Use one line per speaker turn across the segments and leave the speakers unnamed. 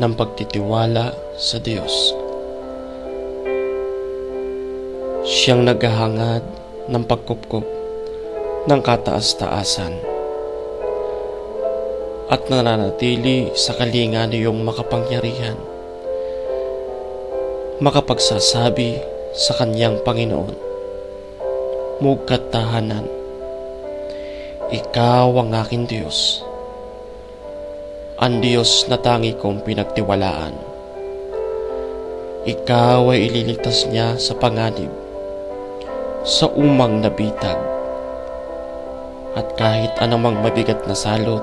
ng pagtitiwala sa Diyos. Siyang naghahangad ng pagkupkop ng kataas-taasan at nananatili sa kalinga niyong makapangyarihan, makapagsasabi sa kanyang Panginoon, "Mugkat tahanan, ikaw ang aking Diyos, ang Diyos na tangi kong pinagtiwalaan. Ikaw ay ililigtas niya sa panganib, sa umang nabitag, at kahit anumang mabigat na salot,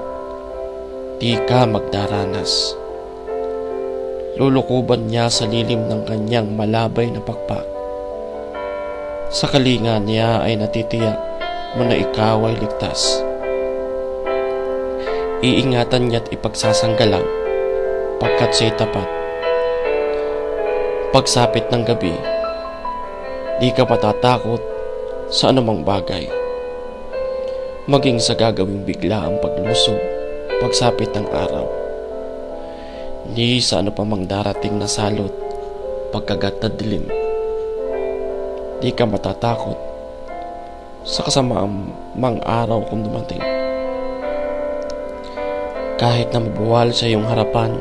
di ka magdaranas. Lulukuban niya sa lilim ng kanyang malabay na pakpak. Sa kalinga niya ay natitiyak mo na ikaw ay ligtas. Iingatan niya't ipagsasanggalang pagkat siya'y tapat. Pagsapit ng gabi, di ka matatakot sa anumang bagay, maging sa gagawing bigla ang paglusog pagsapit ng araw, ni sa ano pa mang darating na salot pagkagat na dilim. Di ka matatakot sa kasamaang mang araw kung dumating. Kahit na mabuwal sa iyong harapan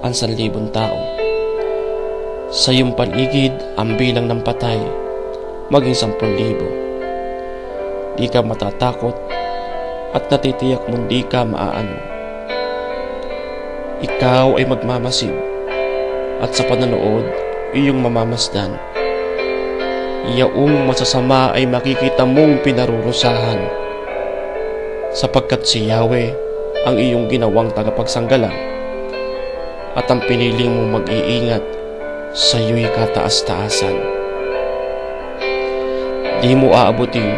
ang 1,000 tao, sa iyong paligid ang bilang ng patay maging 10,000, di ka matatakot at natitiyak mong di ka maaano. Ikaw ay magmamasid at sa panonood iyong mamamasdan. Iyaong masasama ay makikita mong pinarurusahan, sapagkat si Yahweh ang iyong ginawang tagapagsanggalang at ang piniling mong mag-iingat sa iyo'y kataas-taasan. Di mo aabutin,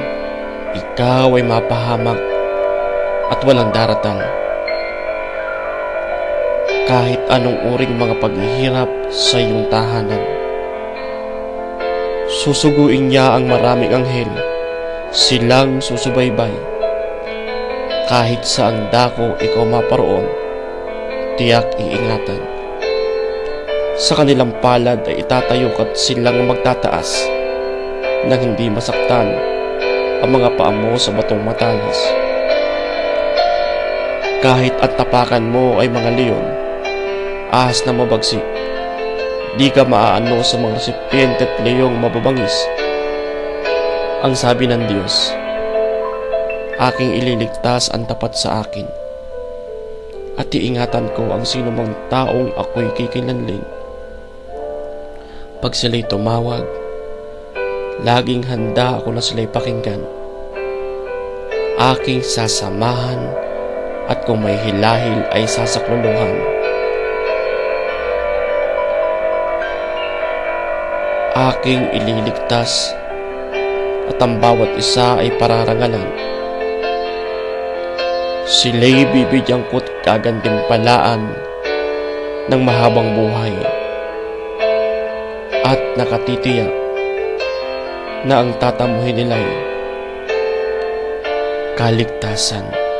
ikaw ay mapahamak at walang daratan. Kahit anong uring mga paghihirap sa iyong tahanan, susuguin niya ang maraming anghel, silang susubaybay. Kahit saang dako ikaw maparoon, tiyak iingatan. Sa kanilang palad ay itatayo at silang magtataas nang hindi masaktan ang mga paa mo sa batong matalas. Kahit at tapakan mo ay mga leon, ahas na mabagsik, di ka maaano sa mga resipyente at leyong mababangis. Ang sabi ng Diyos, aking ililigtas ang tapat sa akin, at iingatan ko ang sinumang taong ako'y kikilanlin. Pag sila'y tumawag, laging handa ako na sila'y pakinggan. Aking sasamahan, at kung may hilahil ay sasakluluhan. Aking ililigtas, at ang bawat isa ay pararangalan. Sila'y bibigyan ko't kagantimpalaan ng mahabang buhay, at nakatitiyak na ang tatamuhin nila'y kaligtasan.